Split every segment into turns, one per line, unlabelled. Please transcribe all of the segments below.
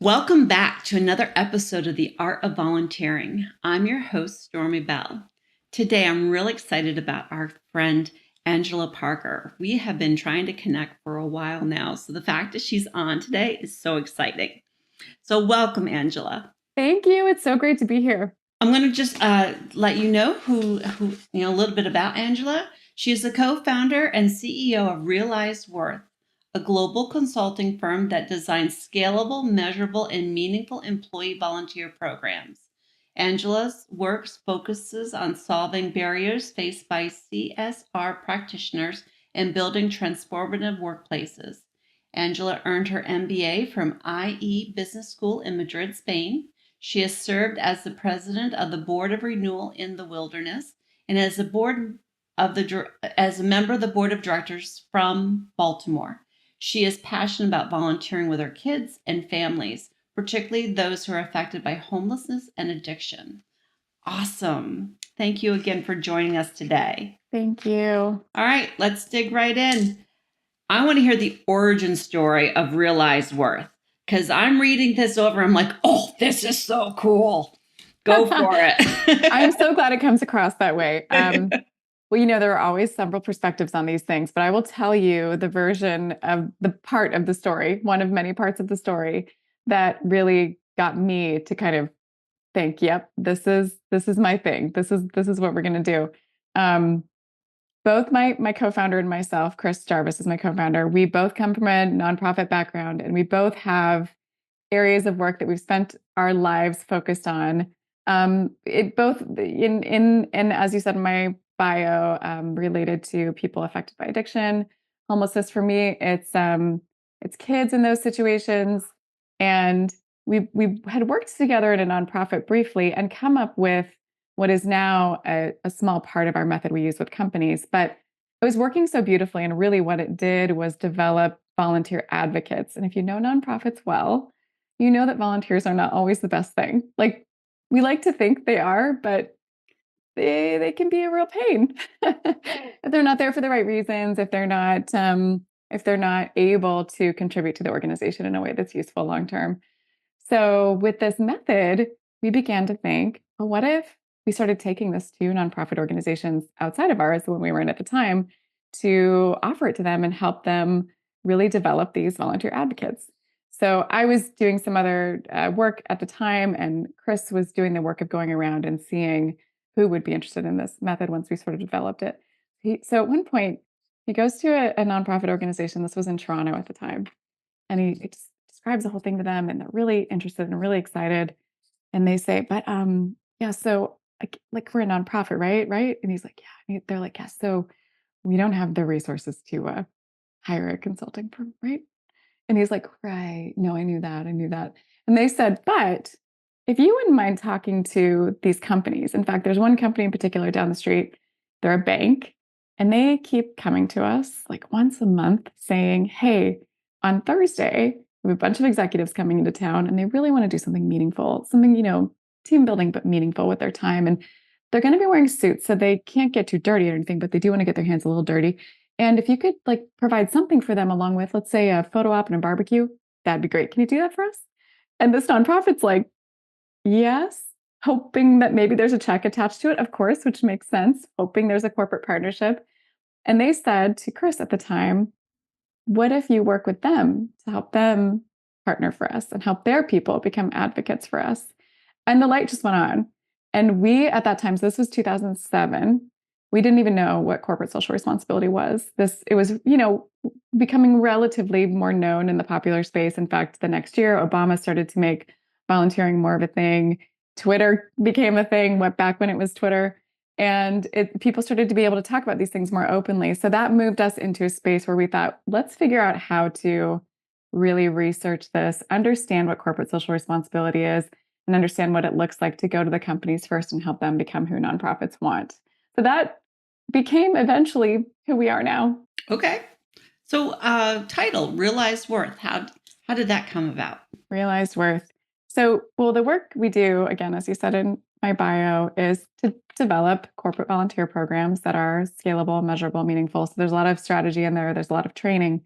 Welcome back to another episode of The Art of Volunteering. I'm your host, Stormy Bell. Today, I'm really excited about our friend, Angela Parker. We have been trying to connect for a while now, so the fact that she's on today is so exciting. So welcome, Angela.
Thank you. It's so great to be here.
I'm going to just let you know a little bit about Angela. She is the co-founder and CEO of Realized Worth, a global consulting firm that designs scalable, measurable, and meaningful employee volunteer programs. Angela's work focuses on solving barriers faced by CSR practitioners and building transformative workplaces. Angela earned her MBA from IE Business School in Madrid, Spain. She has served as the president of the Board of Renewal in the Wilderness and as as a member of the board of directors from Baltimore. She is passionate about volunteering with her kids and families, particularly those who are affected by homelessness and addiction. Awesome. Thank you again for joining us today.
Thank you.
All right, let's dig right in. I want to hear the origin story of Realized Worth because I'm reading this over. I'm like, oh, this is so cool. Go for it.
I'm so glad it comes across that way. Well, there are always several perspectives on these things, but I will tell you the version of the part of the story, one of many parts of the story that really got me to kind of think, yep, this is my thing. This is what we're going to do. Both my co-founder and myself, Chris Jarvis is my co-founder. We both come from a nonprofit background, and we both have areas of work that we've spent our lives focused on. It both in and as you said in my bio, related to people affected by addiction, homelessness. For me, it's kids in those situations, and we had worked together in a nonprofit briefly and come up with what is now a small part of our method we use with companies. But it was working so beautifully, and really what it did was develop volunteer advocates. And if you know nonprofits well, you know that volunteers are not always the best thing. Like, we like to think they are, but they can be a real pain if they're not there for the right reasons, if they're not able to contribute to the organization in a way that's useful long term. So with this method, we began to think, well, what if we started taking this to nonprofit organizations outside of ours, the one we were in at the time, to offer it to them and help them really develop these volunteer advocates. So I was doing some other work at the time, and Chris was doing the work of going around and seeing who would be interested in this method once we sort of developed it. So at one point, he goes to a nonprofit organization. This was in Toronto at the time. And he just describes the whole thing to them, and they're really interested and really excited. And they say, but yeah, so like we're a nonprofit, right? Right. And he's like, yeah. And they're like, yeah, so we don't have the resources to hire a consulting firm, right? And he's like, right. No, I knew that. I knew that. And they said, but if you wouldn't mind talking to these companies, in fact, there's one company in particular down the street, they're a bank, and they keep coming to us like once a month saying, hey, on Thursday, we have a bunch of executives coming into town and they really want to do something meaningful, something, team building, but meaningful with their time. And they're going to be wearing suits, so they can't get too dirty or anything, but they do want to get their hands a little dirty. And if you could like provide something for them along with, let's say, a photo op and a barbecue, that'd be great. Can you do that for us? And this nonprofit's like, yes, hoping that maybe there's a check attached to it, of course, which makes sense, hoping there's a corporate partnership. And they said to Chris at the time, what if you work with them to help them partner for us and help their people become advocates for us? And the light just went on. And we, at that time, so this was 2007, we didn't even know what corporate social responsibility was. It was, becoming relatively more known in the popular space. In fact, the next year, Obama started to make volunteering more of a thing. Twitter became a thing, went back when it was Twitter. And people started to be able to talk about these things more openly. So that moved us into a space where we thought, let's figure out how to really research this, understand what corporate social responsibility is, and understand what it looks like to go to the companies first and help them become who nonprofits want. So that became eventually who we are now.
Okay. So title, Realized Worth. How did that come about?
Realized Worth. So, well, the work we do, again, as you said in my bio, is to develop corporate volunteer programs that are scalable, measurable, meaningful. So there's a lot of strategy in there. There's a lot of training.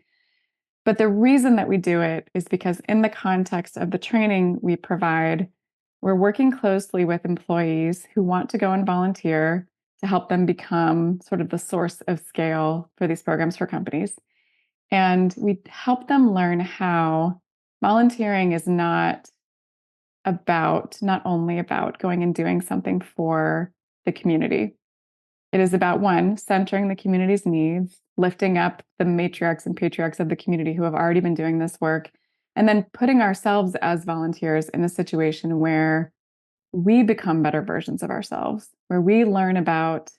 But the reason that we do it is because in the context of the training we provide, we're working closely with employees who want to go and volunteer to help them become sort of the source of scale for these programs for companies. And we help them learn how volunteering is not only about going and doing something for the community. It is about one, centering the community's needs, lifting up the matriarchs and patriarchs of the community who have already been doing this work, and then putting ourselves as volunteers in a situation where we become better versions of ourselves, where we learn about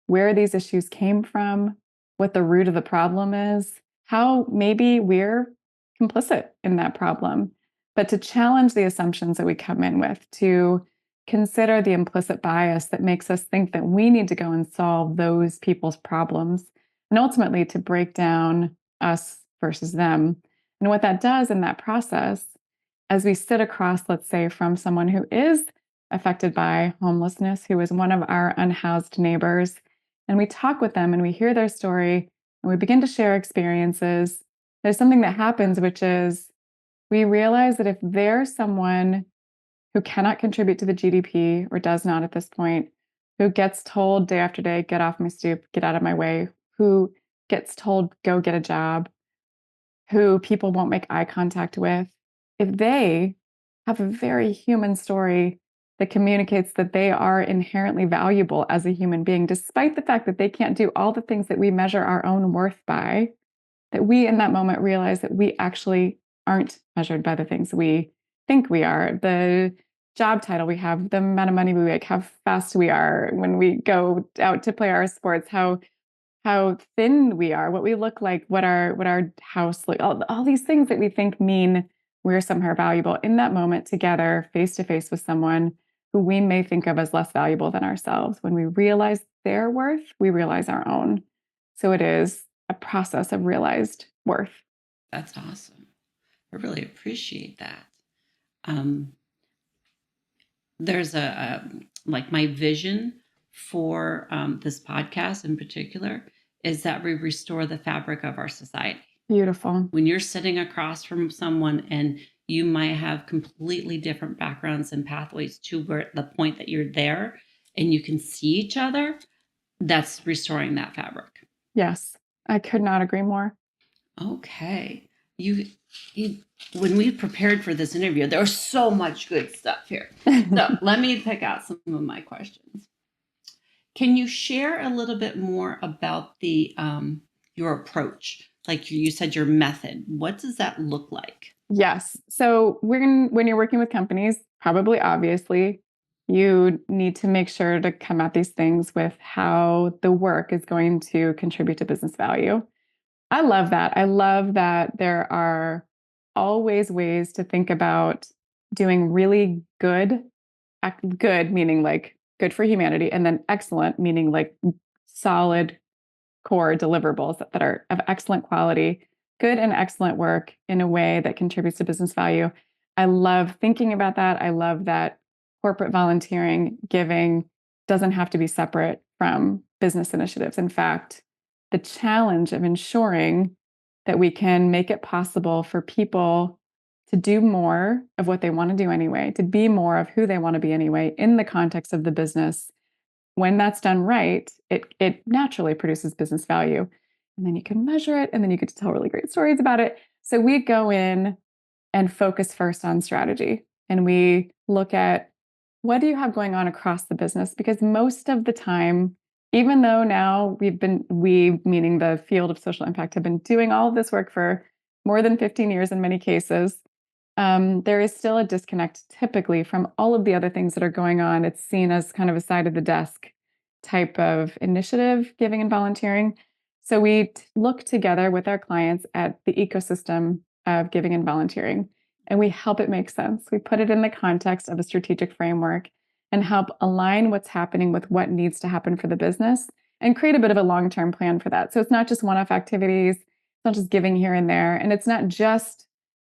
where these issues came from, what the root of the problem is, how maybe we're complicit in that problem, but to challenge the assumptions that we come in with, to consider the implicit bias that makes us think that we need to go and solve those people's problems, and ultimately to break down us versus them. And what that does in that process, as we sit across, let's say, from someone who is affected by homelessness, who is one of our unhoused neighbors. And we talk with them and we hear their story and we begin to share experiences. There's something that happens, which is we realize that if there's someone who cannot contribute to the GDP or does not at this point, who gets told day after day, get off my stoop, get out of my way, who gets told, go get a job, who people won't make eye contact with, if they have a very human story that communicates that they are inherently valuable as a human being, despite the fact that they can't do all the things that we measure our own worth by, that we in that moment realize that we actually aren't measured by the things we think we are. The job title we have, the amount of money we make, how fast we are when we go out to play our sports, how thin we are, what we look like, what our house like, all these things that we think mean we're somehow valuable in that moment together, face to face with someone who we may think of as less valuable than ourselves. When we realize their worth, we realize our own. So it is a process of realized worth.
That's awesome. I really appreciate that. Um, there's like my vision for this podcast in particular is that we restore the fabric of our society.
Beautiful.
When you're sitting across from someone and you might have completely different backgrounds and pathways to where the point that you're there and you can see each other, that's restoring that fabric.
Yes, I could not agree more.
Okay. You, when we prepared for this interview, there was so much good stuff here. So let me pick out some of my questions. Can you share a little bit more about the your approach? Like you said, your method. What does that look like?
Yes. So when you're working with companies, probably obviously, you need to make sure to come at these things with how the work is going to contribute to business value. I love that. I love that there are always ways to think about doing really good, good meaning like good for humanity, and then excellent meaning like solid core deliverables that are of excellent quality, good and excellent work in a way that contributes to business value. I love thinking about that. I love that corporate volunteering, giving doesn't have to be separate from business initiatives. In fact, the challenge of ensuring that we can make it possible for people to do more of what they want to do anyway, to be more of who they want to be anyway in the context of the business, when that's done right, it naturally produces business value. And then you can measure it and then you get to tell really great stories about it. So we go in and focus first on strategy and we look at what do you have going on across the business? Because most of the time, even though now we, meaning the field of social impact, have been doing all of this work for more than 15 years in many cases, there is still a disconnect typically from all of the other things that are going on. It's seen as kind of a side of the desk type of initiative, giving and volunteering. So we look together with our clients at the ecosystem of giving and volunteering, and we help it make sense. We put it in the context of a strategic framework and help align what's happening with what needs to happen for the business and create a bit of a long-term plan for that. So it's not just one-off activities, it's not just giving here and there, and it's not just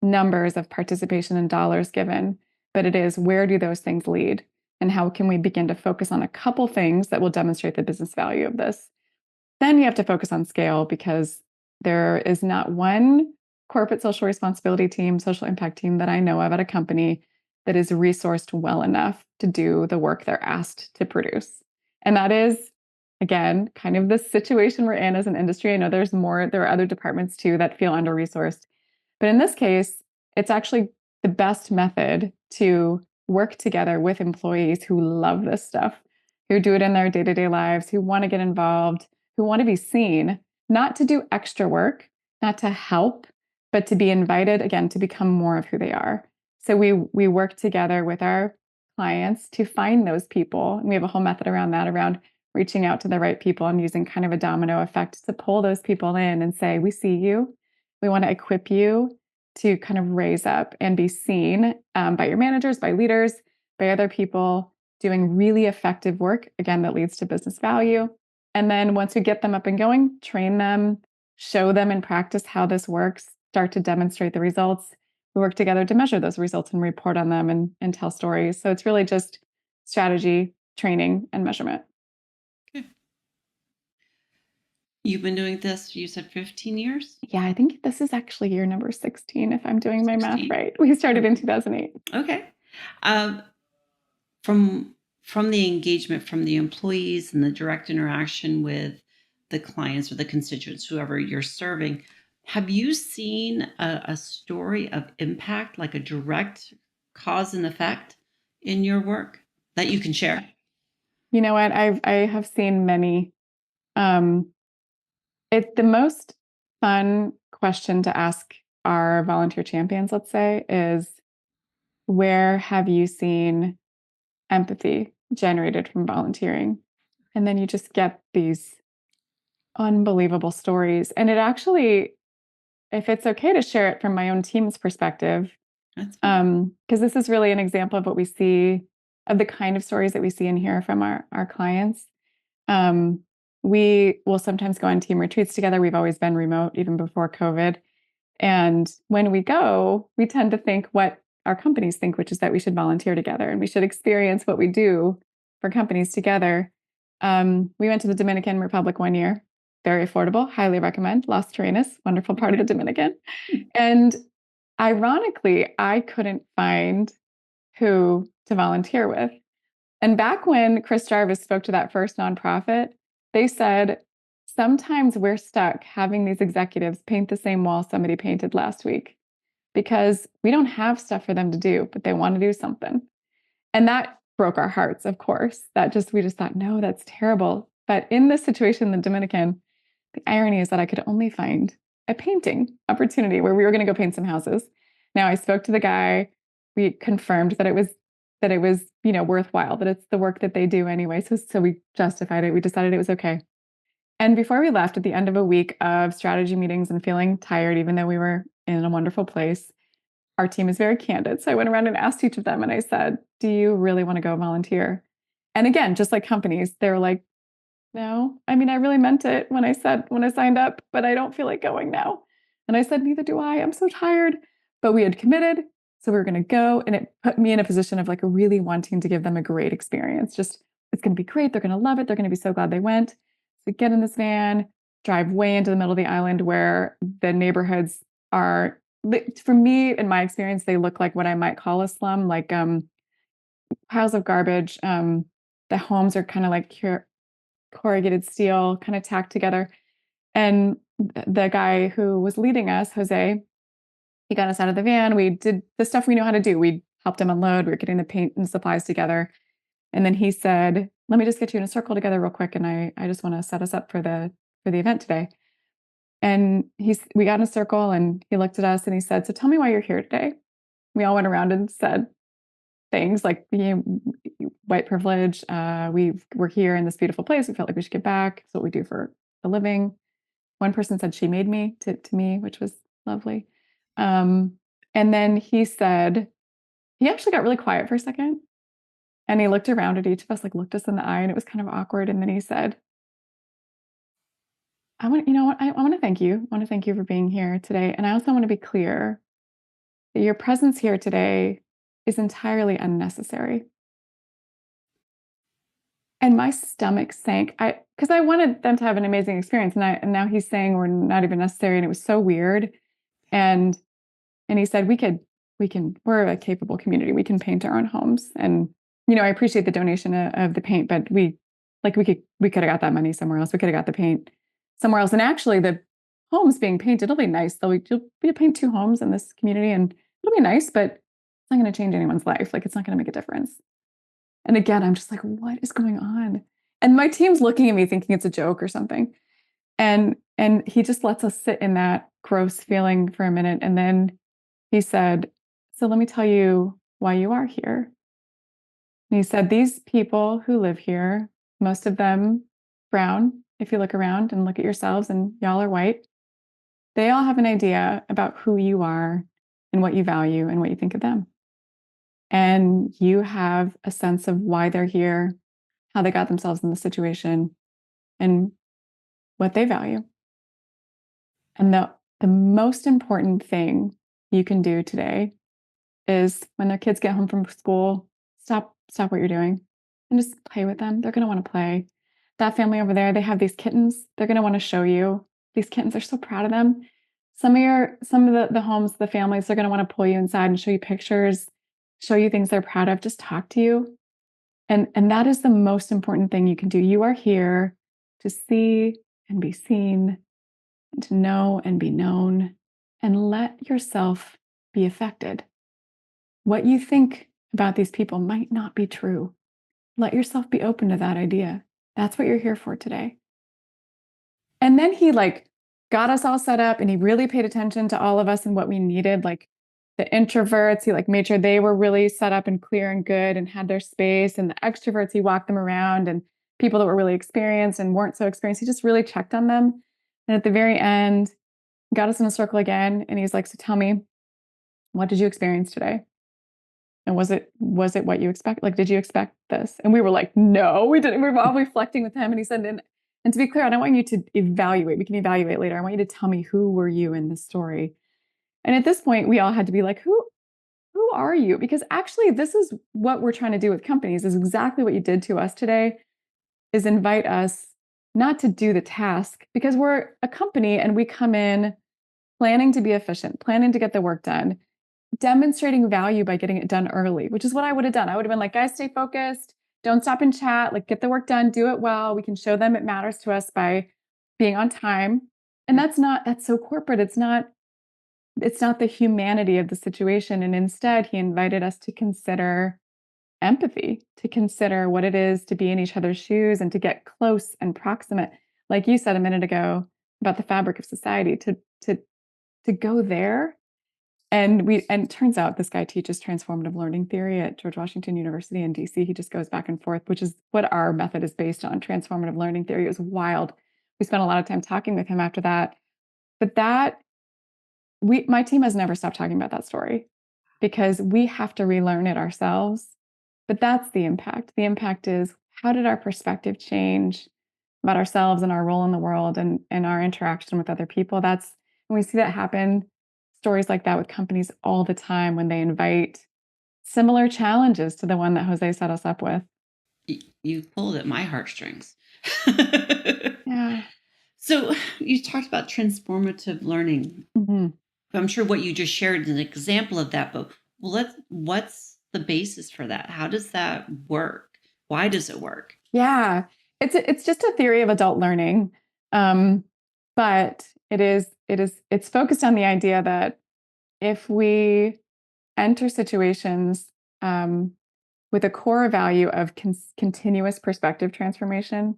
numbers of participation and dollars given, but it is where do those things lead? And how can we begin to focus on a couple things that will demonstrate the business value of this? Then you have to focus on scale because there is not one corporate social responsibility team, social impact team that I know of at a company that is resourced well enough to do the work they're asked to produce. And that is, again, kind of the situation we're in as an industry. I know there are other departments too that feel under resourced. But in this case, it's actually the best method to work together with employees who love this stuff, who do it in their day to day lives, who want to get involved, who want to be seen, not to do extra work, not to help, but to be invited again to become more of who they are. So we work together with our clients to find those people. And we have a whole method around that, around reaching out to the right people and using kind of a domino effect to pull those people in and say, we see you. We want to equip you to kind of raise up and be seen by your managers, by leaders, by other people doing really effective work, again, that leads to business value. And then once we get them up and going, train them, show them in practice how this works, start to demonstrate the results. We work together to measure those results and report on them and tell stories. So it's really just strategy, training, and measurement.
Okay. You've been doing this, you said 15 years?
Yeah, I think this is actually year number 16, if I'm doing my math
16.
right. We started in 2008.
Okay. Um, from the engagement from the employees and the direct interaction with the clients or the constituents, whoever you're serving, have you seen a story of impact, like a direct cause and effect in your work that you can share?
You know what? I have seen many. It's the most fun question to ask our volunteer champions, let's say, is where have you seen empathy generated from volunteering? And then you just get these unbelievable stories. And it actually, if it's okay to share it from my own team's perspective,
That's fine.
because this is really an example of what we see, of the kind of stories that we see and hear from our clients. Um, we will sometimes go on team retreats together. We've always been remote, even before COVID. And when we go, we tend to think what our companies think, which is that we should volunteer together and we should experience what we do for companies together. We went to the Dominican Republic one year, very affordable, highly recommend. Las Terrenas, wonderful part of the Dominican. And ironically, I couldn't find who to volunteer with. And back when Chris Jarvis spoke to that first nonprofit, they said, sometimes we're stuck having these executives paint the same wall somebody painted last week because we don't have stuff for them to do, but they want to do something. And that broke our hearts, of course. We just thought, no, that's terrible. But in this situation in the Dominican, the irony is that I could only find a painting opportunity where we were going to go paint some houses. Now I spoke to the guy. We confirmed that it was worthwhile, that it's the work that they do anyway. So we justified it. We decided it was okay. And before we left, at the end of a week of strategy meetings and feeling tired, even though we were in a wonderful place, our team is very candid. So I went around and asked each of them and I said, do you really want to go volunteer? And again, just like companies, they were like, no, I mean, I really meant it when I signed up, but I don't feel like going now. And I said, neither do I. I'm so tired. But we had committed. So we were going to go. And it put me in a position of like really wanting to give them a great experience. Just, it's going to be great. They're going to love it. They're going to be so glad they went. So we get in this van, drive way into the middle of the island where the neighborhoods are, for me, in my experience, they look like what I might call a slum, like piles of garbage. The homes are kind of like corrugated steel, kind of tacked together. And the guy who was leading us, Jose, he got us out of the van. We did the stuff we know how to do. We helped him unload. We were getting the paint and supplies together. And then he said, let me just get you in a circle together real quick. And I just want to set us up for the event today. And we got in a circle and he looked at us and he said, so tell me why you're here today. We all went around and said things like, white privilege. We're here in this beautiful place. We felt like we should get back. It's what we do for a living. One person said she made me to me, which was lovely. And then he said, he actually got really quiet for a second. And he looked around at each of us, like looked us in the eye, and it was kind of awkward. And then he said, I want to thank you. I want to thank you for being here today. And I also want to be clear that your presence here today is entirely unnecessary. And my stomach sank. Because I wanted them to have an amazing experience. And now he's saying we're not even necessary. And it was so weird. And he said, we're a capable community. We can paint our own homes. And, I appreciate the donation of the paint, but we could have got that money somewhere else. We could have got the paint somewhere else. And actually the homes being painted, it'll be nice. You'll paint 2 homes in this community and it'll be nice, but it's not going to change anyone's life. It's not going to make a difference. And again, I'm just like, what is going on? And my team's looking at me thinking it's a joke or something. And he just lets us sit in that gross feeling for a minute. And then he said, so let me tell you why you are here. And he said, these people who live here, most of them brown, if you look around and look at yourselves, and y'all are white, they all have an idea about who you are and what you value and what you think of them. And you have a sense of why they're here, how they got themselves in the situation, and what they value. And the most important thing you can do today is when their kids get home from school, stop what you're doing and just play with them. They're going to want to play. That family over there, they have these kittens. They're going to want to show you. These kittens are so proud of them. Some of the homes, the families, they're going to want to pull you inside and show you pictures, show you things they're proud of, just talk to you. And that is the most important thing you can do. You are here to see and be seen, and to know and be known, and let yourself be affected. What you think about these people might not be true. Let yourself be open to that idea. That's what you're here for today. And then he got us all set up, and he really paid attention to all of us and what we needed. Like the introverts, he made sure they were really set up and clear and good and had their space. And the extroverts, he walked them around, and people that were really experienced and weren't so experienced, he just really checked on them. And at the very end, got us in a circle again. And he's like, so tell me, what did you experience today? And was it what you expect? Did you expect this? And we were like, no, we didn't. We were all reflecting with him. And he said, and to be clear, I don't want you to evaluate. We can evaluate later. I want you to tell me, who were you in this story? And at this point, we all had to be like, who are you? Because actually, this is what we're trying to do with companies, is exactly what you did to us today, is invite us not to do the task, because we're a company and we come in planning to be efficient, planning to get the work done, demonstrating value by getting it done early, which is what I would have done. I would have been like, guys, stay focused. Don't stop and chat. Get the work done. Do it well. We can show them it matters to us by being on time. And that's so corporate. It's not the humanity of the situation. And instead, he invited us to consider empathy, to consider what it is to be in each other's shoes and to get close and proximate. Like you said a minute ago about the fabric of society, to go there. And it turns out this guy teaches transformative learning theory at George Washington University in DC. He just goes back and forth, which is what our method is based on. Transformative learning theory. It was wild. We spent a lot of time talking with him after that. But my team has never stopped talking about that story, because we have to relearn it ourselves. But that's the impact. The impact is, how did our perspective change about ourselves and our role in the world and our interaction with other people? When we see that happen, stories like that with companies all the time, when they invite similar challenges to the one that Jose set us up with.
You pulled at my heartstrings.
Yeah.
So you talked about transformative learning.
Mm-hmm.
I'm sure what you just shared is an example of that, but what's the basis for that? How does that work? Why does it work?
Yeah, it's just a theory of adult learning, but it's focused on the idea that if we enter situations with a core value of continuous perspective transformation,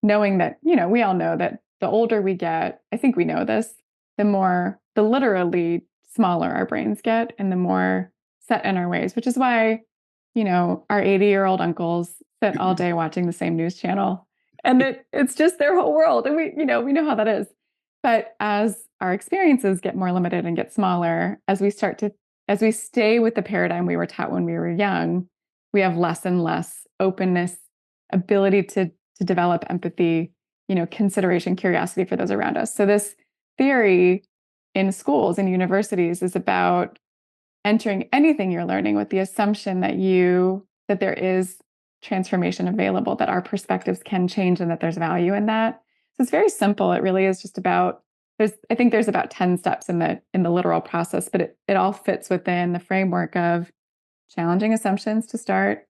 knowing that, we all know that the older we get, I think we know this, the literally smaller our brains get and the more set in our ways, which is why, our 80-year-old uncles sit all day watching the same news channel, and it's just their whole world. And we know how that is. But as our experiences get more limited and get smaller, as we stay with the paradigm we were taught when we were young, we have less and less openness, ability to develop empathy, consideration, curiosity for those around us. So this theory in schools and universities is about entering anything you're learning with the assumption that there is transformation available, that our perspectives can change and that there's value in that. So it's very simple. It really is just about I think there's about 10 steps in the literal process, but it all fits within the framework of challenging assumptions to start,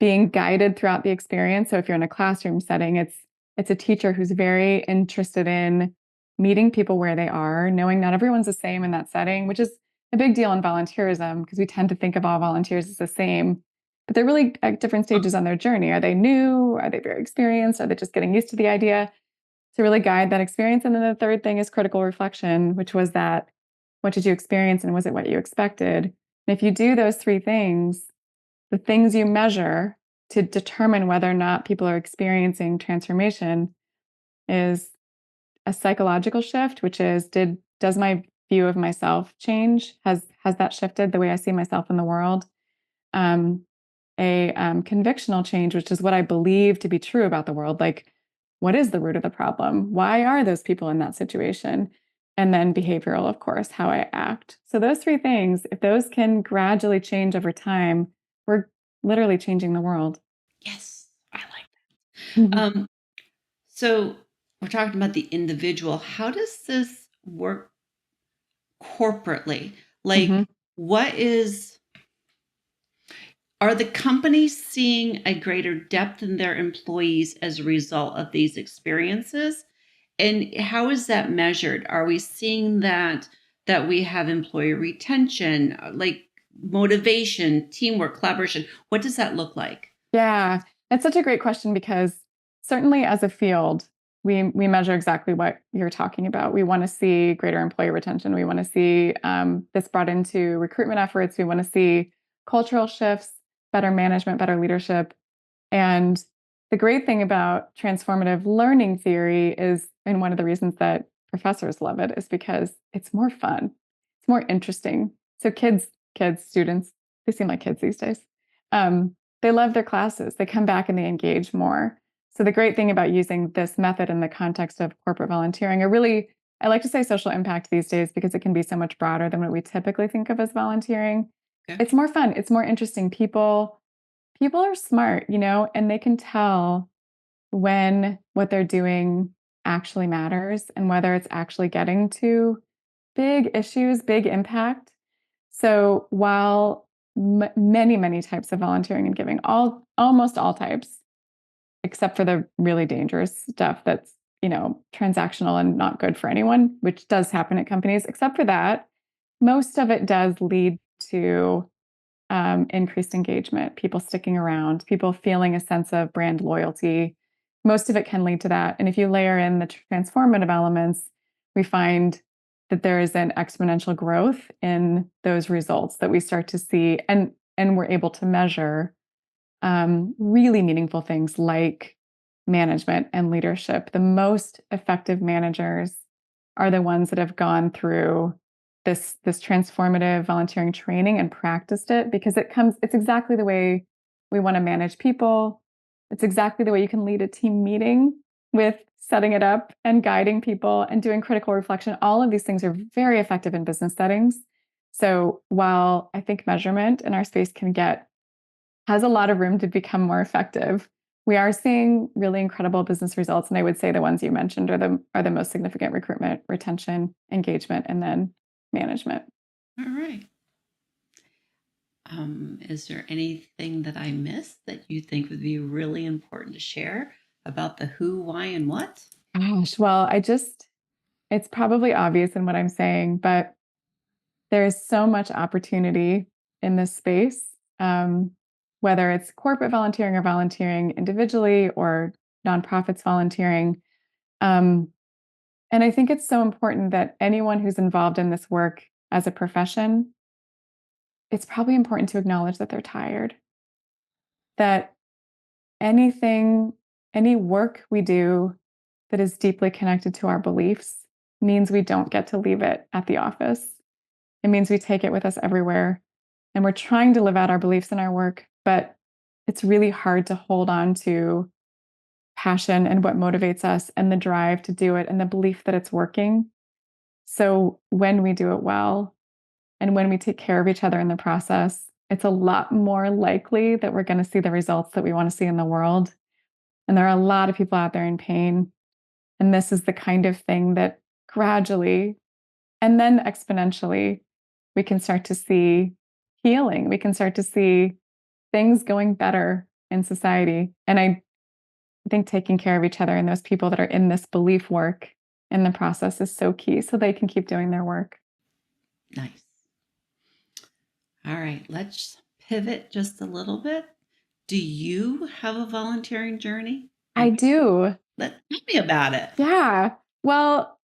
being guided throughout the experience. So if you're in a classroom setting, it's a teacher who's very interested in meeting people where they are, knowing not everyone's the same in that setting, which is a big deal in volunteerism because we tend to think of all volunteers as the same, but they're really at different stages on their journey. Are they new? Are they very experienced? Are they just getting used to the idea? To really guide that experience. And then the third thing is critical reflection, which was that what did you experience and was it what you expected? And if you do those three things, the things you measure to determine whether or not people are experiencing transformation is a psychological shift, which is does my view of myself change? Has that shifted the way I see myself in the world? Um, a convictional change, which is what I believe to be true about the world. Like, what is the root of the problem? Why are those people in that situation? And then behavioral, of course, how I act. So those three things, if those can gradually change over time, we're literally changing the world.
Yes, I like that.
Mhm.
So we're talking about the individual. How does this work corporately?
Mhm.
Like, what is, are the companies seeing a greater depth in their employees as a result of these experiences? And how is that measured? Are we seeing that we have employee retention, like motivation, teamwork, collaboration? What does that look like?
Yeah, it's such a great question because certainly as a field, we measure exactly what you're talking about. We want to see greater employee retention. We want to see this brought into recruitment efforts. We want to see cultural shifts, better management, better leadership. And the great thing about transformative learning theory is, and one of the reasons that professors love it is because it's more fun, it's more interesting. So students, they seem like kids these days. They love their classes. They come back and they engage more. So the great thing about using this method in the context of corporate volunteering, I like to say social impact these days because it can be so much broader than what we typically think of as volunteering.
Okay.
It's more fun. It's more interesting. People are smart, and they can tell when what they're doing actually matters and whether it's actually getting to big issues, big impact. So while many, many types of volunteering and giving, almost all types, except for the really dangerous stuff that's, transactional and not good for anyone, which does happen at companies, except for that, most of it does lead to increased engagement, people sticking around, people feeling a sense of brand loyalty. Most of it can lead to that. And if you layer in the transformative elements, we find that there is an exponential growth in those results that we start to see, and we're able to measure really meaningful things like management and leadership. The most effective managers are the ones that have gone through this transformative volunteering training and practiced it because it's exactly the way we want to manage people. It's exactly the way you can lead a team meeting with setting it up and guiding people and doing critical reflection. All of these things are very effective in business settings. So while I think measurement in our space has a lot of room to become more effective, we are seeing really incredible business results. And I would say the ones you mentioned are the most significant: recruitment, retention, engagement, and then management.
All right. Is there anything that I missed that you think would be really important to share about the who, why, and what?
Gosh, well, it's probably obvious in what I'm saying, but there is so much opportunity in this space, whether it's corporate volunteering or volunteering individually or nonprofits volunteering. Um, and I think it's so important that anyone who's involved in this work as a profession, it's probably important to acknowledge that they're tired, that anything, any work we do that is deeply connected to our beliefs means we don't get to leave it at the office. It means we take it with us everywhere. And we're trying to live out our beliefs in our work, but it's really hard to hold on to passion and what motivates us and the drive to do it and the belief that it's working. So when we do it well and when we take care of each other in the process, it's a lot more likely that we're going to see the results that we want to see in the world. And there are a lot of people out there in pain. And this is the kind of thing that gradually and then exponentially, we can start to see healing. We can start to see things going better in society. And I think taking care of each other and those people that are in this belief work in the process is so key so they can keep doing their work.
Nice. All right, let's pivot just a little bit. Do you have a volunteering journey?
I do.
Tell me about it.
Yeah. Well,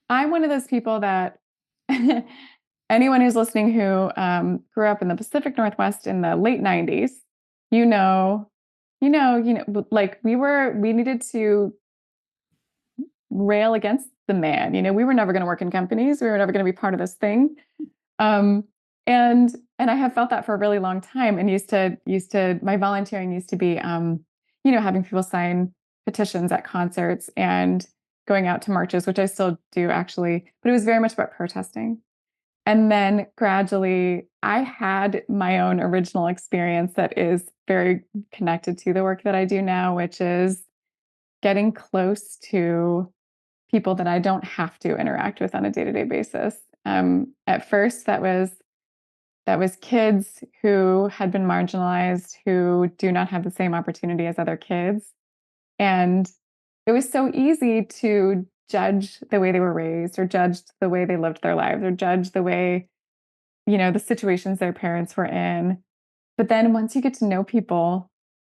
I'm one of those people that anyone who's listening who grew up in the Pacific Northwest in the late 90s, you know, like we needed to rail against the man. We were never going to work in companies. We were never going to be part of this thing. Um, and I have felt that for a really long time. And used to my volunteering used to be, having people sign petitions at concerts and going out to marches, which I still do actually. But it was very much about protesting. And then gradually, I had my own original experience that is very connected to the work that I do now, which is getting close to people that I don't have to interact with on a day-to-day basis. At first, that was kids who had been marginalized, who do not have the same opportunity as other kids. And it was so easy to judge the way they were raised, or judge the way they lived their lives, or judge the way, the situations their parents were in. But then once you get to know people,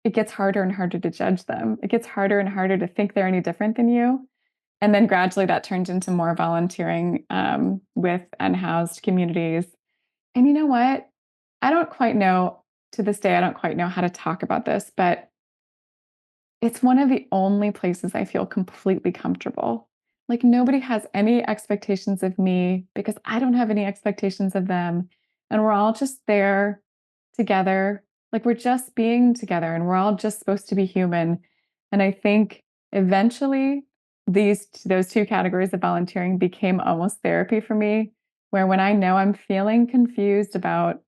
it gets harder and harder to judge them. It gets harder and harder to think they're any different than you. And then gradually that turned into more volunteering with unhoused communities. And you know what? I don't quite know, to this day, I don't quite know how to talk about this, but it's one of the only places I feel completely comfortable. Like nobody has any expectations of me because I don't have any expectations of them. And we're all just there together. Like we're just being together and we're all just supposed to be human. And I think eventually those two categories of volunteering became almost therapy for me, where when I know I'm feeling confused about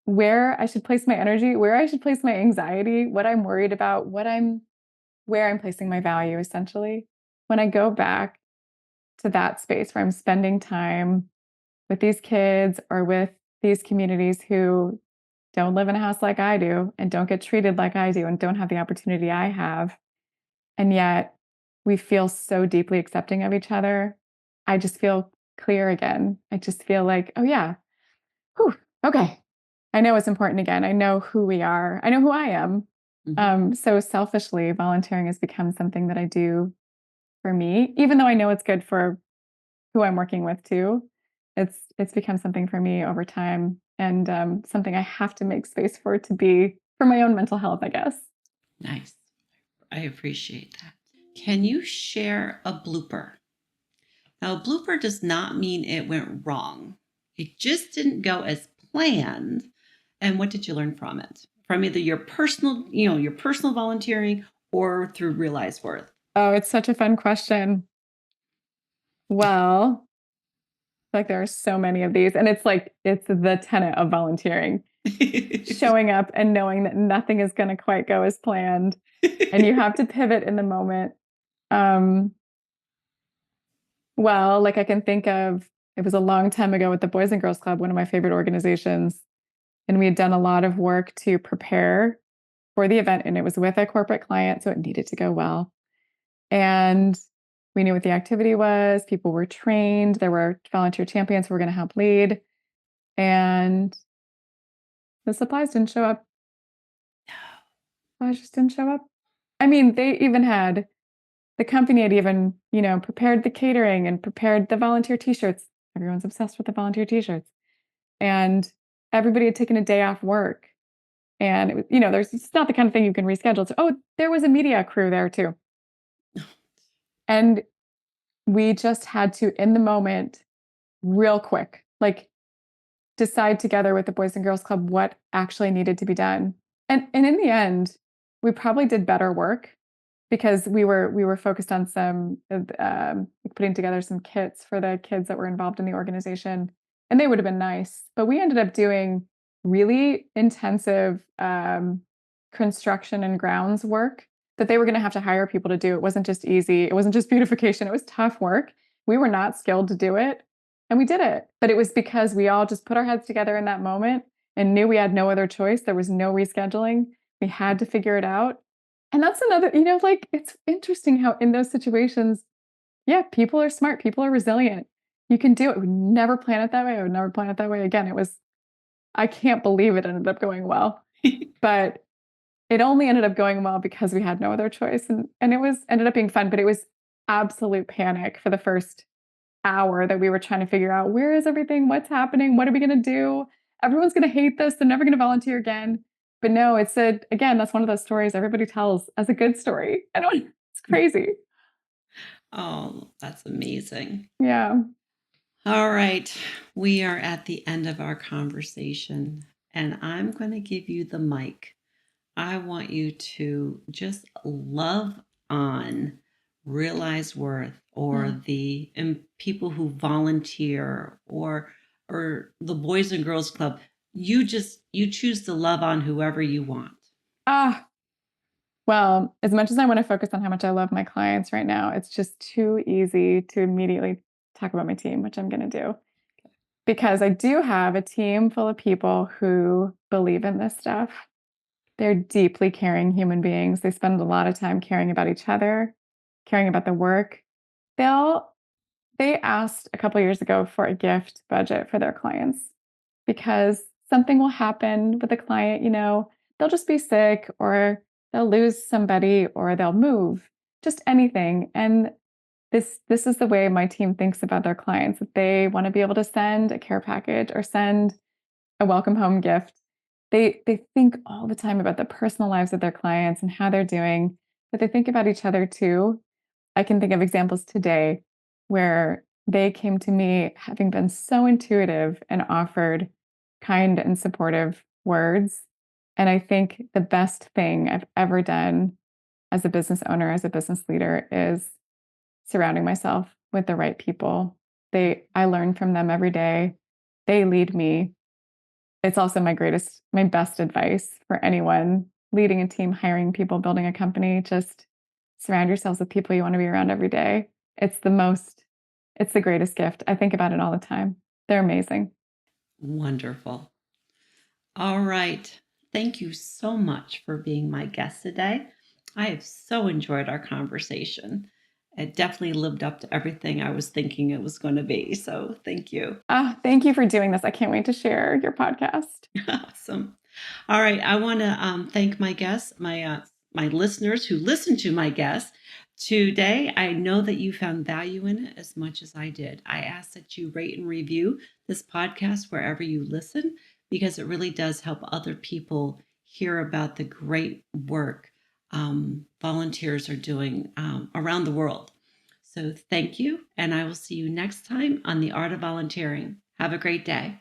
where I should place my energy, where I should place my anxiety, what I'm worried about, where I'm placing my value essentially. When I go back to that space where I'm spending time with these kids or with these communities who don't live in a house like I do and don't get treated like I do and don't have the opportunity I have, and yet we feel so deeply accepting of each other, I just feel clear again. I just feel like, oh yeah, whew, okay. I know it's important again. I know who we are. I know who I am. So selfishly, volunteering has become something that I do for me, even though I know it's good for who I'm working with too. It's become something for me over time, and something I have to make space for to be for my own mental health, I guess.
Nice. I appreciate that. Can you share a blooper? Now, a blooper does not mean it went wrong. It just didn't go as planned. And what did you learn from it? From either your personal volunteering or through Realize Worth?
Oh, it's such a fun question. Well, like there are so many of these, and it's the tenet of volunteering. Showing up and knowing that nothing is going to quite go as planned, and you have to pivot in the moment. Um, well, like I can think of, it was a long time ago with the Boys and Girls Club, one of my favorite organizations, and we had done a lot of work to prepare for the event, and it was with a corporate client, so it needed to go well. And we knew what the activity was. People were trained. There were volunteer champions who were going to help lead, and the supplies didn't show up. Supplies just didn't show up. I mean, the company had even, prepared the catering and prepared the volunteer t-shirts. Everyone's obsessed with the volunteer t-shirts. And everybody had taken a day off work. And it was, it's not the kind of thing you can reschedule. So, oh, there was a media crew there too. And we just had to, in the moment, real quick, like decide together with the Boys and Girls Club what actually needed to be done. And in the end, we probably did better work because we were focused on some putting together some kits for the kids that were involved in the organization, and they would have been nice. But we ended up doing really intensive construction and grounds work that they were going to have to hire people to do. It wasn't just easy. It wasn't just beautification. It was tough work. We were not skilled to do it, and we did it. But it was because we all just put our heads together in that moment and knew we had no other choice. There was no rescheduling. We had to figure it out. And that's another, like it's interesting how in those situations, yeah, people are smart, people are resilient. You can do it. We would never plan it that way. I would never plan it that way again. I can't believe it ended up going well. But it only ended up going well because we had no other choice. And it was ended up being fun, but it was absolute panic for the first hour that we were trying to figure out where is everything? What's happening? What are we going to do? Everyone's going to hate this. They're never going to volunteer again. But no, again, that's one of those stories everybody tells as a good story. It's crazy.
Oh, that's amazing.
Yeah.
All right. We are at the end of our conversation, and I'm going to give you the mic. I want you to just love on Realize Worth or the people who volunteer or the Boys and Girls Club. You choose to love on whoever you want.
Ah, well, as much as I want to focus on how much I love my clients right now, it's just too easy to immediately talk about my team, which I'm going to do. Because I do have a team full of people who believe in this stuff. They're deeply caring human beings. They spend a lot of time caring about each other, caring about the work. They'll they asked a couple years ago for a gift budget for their clients because something will happen with a client, they'll just be sick or they'll lose somebody or they'll move, just anything. And this is the way my team thinks about their clients, that they want to be able to send a care package or send a welcome home gift. They think all the time about the personal lives of their clients and how they're doing, but they think about each other too. I can think of examples today where they came to me having been so intuitive and offered kind and supportive words. And I think the best thing I've ever done as a business owner, as a business leader, is surrounding myself with the right people. I learn from them every day. They lead me. It's also my best advice for anyone leading a team, hiring people, building a company. Just surround yourselves with people you want to be around every day. It's the greatest gift. I think about it all the time. They're amazing.
Wonderful. All right. Thank you so much for being my guest today. I have so enjoyed our conversation. It definitely lived up to everything I was thinking it was going to be. So thank you.
Thank you for doing this. I can't wait to share your podcast.
Awesome. All right. I want to thank my guests, my listeners who listen to my guests today. I know that you found value in it as much as I did. I ask that you rate and review this podcast wherever you listen because it really does help other people hear about the great work volunteers are doing around the world. So thank you, and I will see you next time on The Art of Volunteering. Have a great day.